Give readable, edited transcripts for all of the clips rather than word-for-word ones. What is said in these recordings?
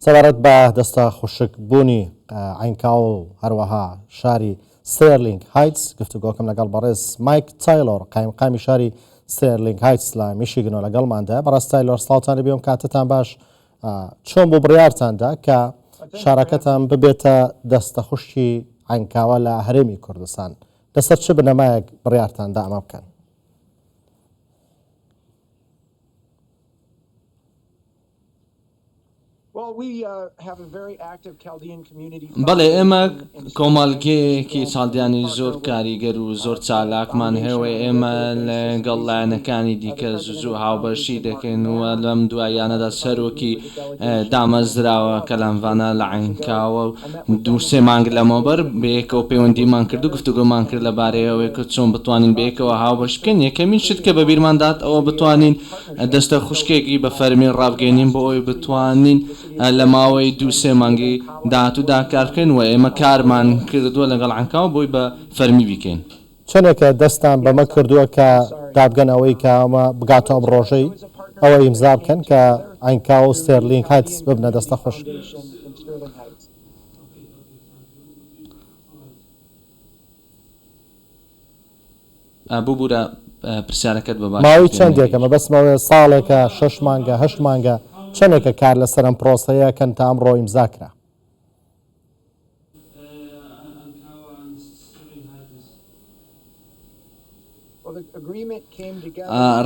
سەبارەت بە دەستە خوشک بوونی عینکاو و هەروەها شاری ستێرلینگ هایتس گفتوگۆکەم لەگەڵ بەڕێز مایک تایلۆر قایمقامی شاری ستێرلینگ هایتس لە میشیگن و لەگەڵماندا. بەڕێز تایلۆر سڵاوتان لەبێ، کاتتان باش. چۆن بۆ بڕیارتاندا کە شارەکەتان ببێتە دەستە خوشکی عینکاوە لە هەرێمی کوردستان؟ لەسەر چ بنەمایەک بڕیارتاندا ئەمە بکەن؟ بەڵێ ئێمە کۆمەڵگەیەکی چاڵدیانی زۆر کاریگەر و زۆر چالاکمان هەوێ. ئێمە لەگەڵ لایەنەکانی دیکە زوو هاوبەشی دەکەین وە لەم دوایانەدا سەرۆکی دامەزراوە کەلامڤانە لە عینکاوە و 2-3 مانگ لەمەوبەر بەیەکەوە پەیوەندیمان کرد و گفتوگۆمان کرد لەبارەیەوەی کە چۆن بتوانین بەیەکەوە هاوبەش بکەین. یەکەمین شت کە بەبیرماندات ئەوە بتوانین دەستە خوشکێکی بە فەرمی ڕابگەینین بۆ ئەوی بتوانین لە ماوەی 2-3 مانگی داهاتوودا کار بکەین و ئێمە کارمان کردووە لەگەڵ عینکاو بۆی بە فەرمی بیکەین. چۆنێکە دەستان بەمە کردووە کە دابگەنەوەی کە ئەمە بگاتەوە ڕۆژەی ئەوە ئیمزا بکەن کە عینکاو و ستێرلینگ هایتس ببنە دەستە خوشک؟ ببوورە پرسیارەکەت بەباش. ماوەی چەندێکەمە بەسمەوە ساڵێکە 6 مانگە 8 مانگە چەندێکە کار لەسەر ئەم پرۆسەیە کەن تا ئەمڕۆ ئیمزاکرا؟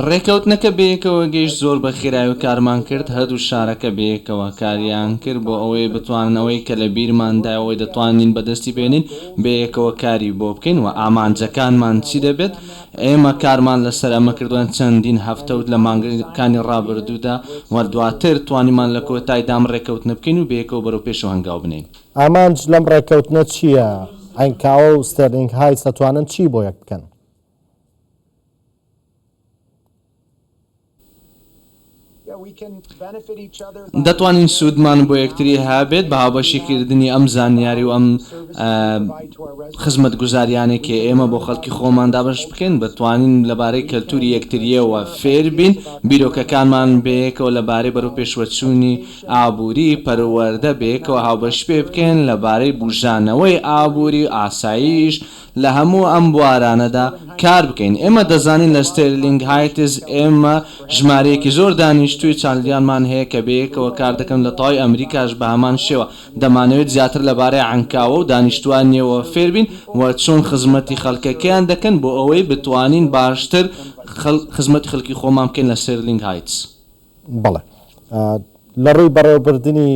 ڕێکەوتنەکە بەیەکەوە گەیشت زۆر بە خێرایی و کارمان کرد. هەردوو شارەکە بەیەکەوە کاریان کرد بۆ ئەوەی بتواننەوەی کە لە بیرماندا ئەوەی دەتوانین بەدەستی بێنین بەیەکەوە کاری بۆ بکەین و ئامانجەکانمان چی دەبێت. ئێمە کارمان لەسەر ئەمە کردوان چەندین هەفتە و لە مانگەکانی ڕابردوودا و دواتر توانیمان لە کۆتاییدام ڕێکەوتنە بکەین و بەیەکەوە بەرەو پێشەوە هەنگاو بنین. ئامانج لەم ڕێکەوتنە چییە؟ عینکاوە و ستێرلینگ هایتس دەتوانن چی بۆ یەک بکەن؟ دەتوانین سوودمان بۆ یەکتری هابێت بە هاوبەشیکردنی ئەم زانیاری و ئەم خزمەت گوزاریانێکی ئێمە بۆ خەڵکی خۆمان دابش بکەین، بتوانین لەبارەی کەلتوری یەکتریەوە فێر بین، بیرۆکەکانمان بەیەکەوە لەبارەی بەرەو پێشوەچوونی ئابووری پەروەردە بەیەکەوە هاوبەش پێ بکەین لەبارەی بوژانەوەی ئابووری ئاساییش لە هەموو ئەم بوارانەدا کار بکەین. ئێمە دەزانین لە ستێرلینگ هایتس ئێمە ژمارەیەکی زۆر دانیشتووی چاڵدیانمان هەیە کە بەیەکەوە کار دەکەن لە تەواوی ئەمریکاش بە هەمان شێوە. دەمانەوێت زیاتر لەبارەی عینکاوە و دانیشتوانیەوە فێربین و چۆن خزمەتی خەڵکەکەیان دەکەن بۆ ئەوەی بتوانین باشتر خزمەتی خەڵکی خۆمان بکەین لە ستێرلینگ هایتس. بەڵێ لە ڕووی بەڕێوەبردننی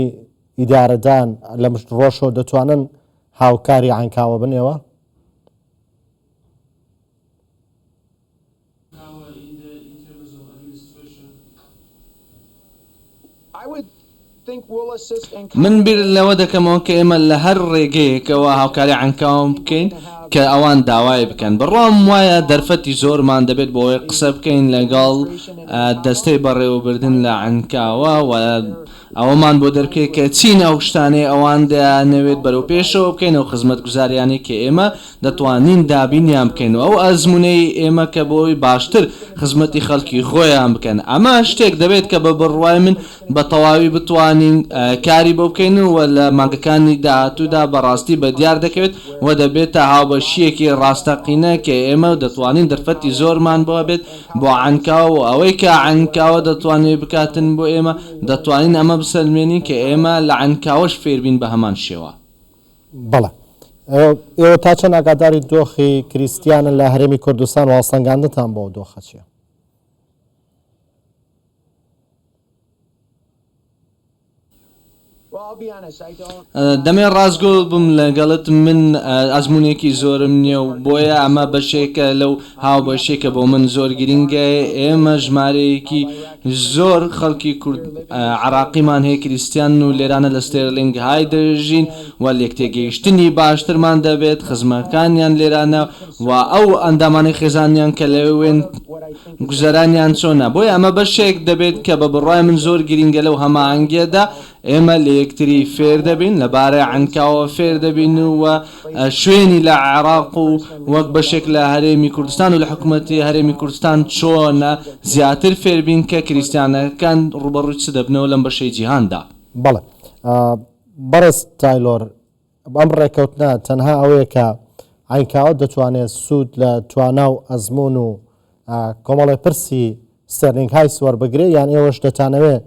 ئیدارەدان لە مشت ڕۆژەوە دەتوانن هاوکاری عینکاوە بنێەوە؟ من بیر لەوە دەکەمەوە کە ئێمە لە هەر ڕێگەیەکەوە هاوکاری عینکاوە بکەین کە ئەوان داوای بکەن. بڕام وایە دەرفەتی زۆرمان دەبێت بۆ ئەوەی قسە بکەین لەگەڵ دەستەی بەڕێوەبردن لە عینکاوە و ئەوەمان بۆ دەرکێت کە چین ئەو شتانەی ئەوان دەیانەوێت بەرەو پێشەوە بکەین و خزمەت گوزاریانی کە ئێمە دەتوانین دابینیان بکەین و ئەو ئەزمونەی ئێمە کە بۆی باشتر خزمەتی خەڵکی خۆیان بکەن. ئەمە شتێک دەبێت کە بە بڕوای من بە تەواوی بتوانین کاری بۆ بکەین و لە مانگەکانی داهاتوودا بەڕاستی بە دیار دەکەوێت و دەبێتە هاوبەشیەکی ڕاستەقینە کە ئێمە دەتوانین دەرفەتی زۆرمان بۆ بێت بۆ عینکاوە و ئەوەی کە عینکاوە دەتوانێت بکاتن بۆ ئێمە دەتوانین ئەمە بسەلمێنین کە ئێمە لە عینکاوەش فێربین بە هەمان شێوە. بەڵێ ئێوە تا چەند ئاگاداری دۆخی کریسیانە لە هەرێمی کوردستان و هەڵسەنگاندنتان بۆ دۆخە چییە؟ دەمێ ڕازگۆ بم لەگەڵت من ئەزمونێکی زۆرم نییە و بۆیە ئەمە بەشێکە لەو هاوبەشێکە بۆ من زۆر گرنگە. ئێمە ژمارەیەکی زۆر خەڵکی کورد عراقیمان هەیە کریسیان و لێرانە لە ستێرلینگ های دەژین و لێکتێگەیشتنی باشترمان دەبێت خزمەکانیان لێرانە و ئەو ئەندامانی خێزانیان کە لەوێن گوزەرانیان چۆنە. بۆی ئەمە بەشێک دەبێت کە بە بڕای من زۆر گرنگە لەو هەماهەنگیەدا ئێمە لە یەکتری فێر دەبین لەبارەی عینکاوە فێر دەبین و شوێنی لە عێراق و وەک بەشێک لە هەرێمی کوردستان و لە حکوومەتی هەرێمی کوردستان چۆنە زیاتر فێربین کە کریسیانەکان ڕوبەڕووی چ دەبنەوە لەم بەشەی جیهاندا. بەڵێ بەڕێز تایلۆر بەم ڕێکەوتنە تەنها ئەوەیە کە عینکاوە دەتوانێت سوود لە توانە و ئەزمون و کۆمەڵی پرسی ستێرلینگ هایتس وەربگرێ یان ئێوەش دەتانەوێت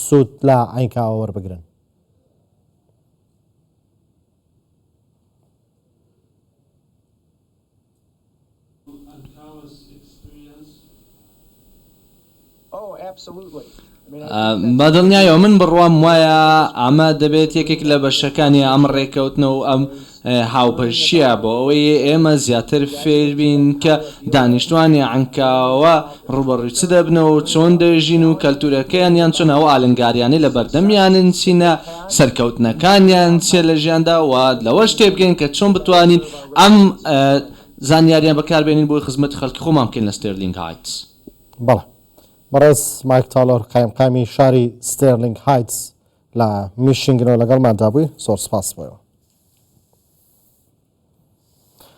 سوود لە عینکاوە وەربگرن؟ بەدڵنیایەوە من بڕوام وایە ئەمە دەبێت یەکێک لە بەشەکانی ئەم ڕێکەوتنەوە و ئەم هاوپەرشیە بۆ ئەوەی ئێمە زیاتر فێربین کە دانیشتوانی عینکاوە ڕوبەڕووی چ دەبنەوە و چۆن دەژین و کەلتورەکەیان یان چۆنەوە ئالنگاریانی لە بەردەمیانن چینە سەرکەوتنەکانیان چێ لە ژیاندا و لەوەش تێبگەین کە چۆن بتوانین ئەم زانیاریان بەکاربێنین بۆی خزمەت خەڵکی خۆمان بکەین لە ستێرلینگ هایتس. بەڵێ بەڕێز مایک تایلۆر قایمقامی شاری ستێرلینگ هایتس لە میشنگنەوە لەگەڵماندا بووی زۆر سپاس بۆیەوە.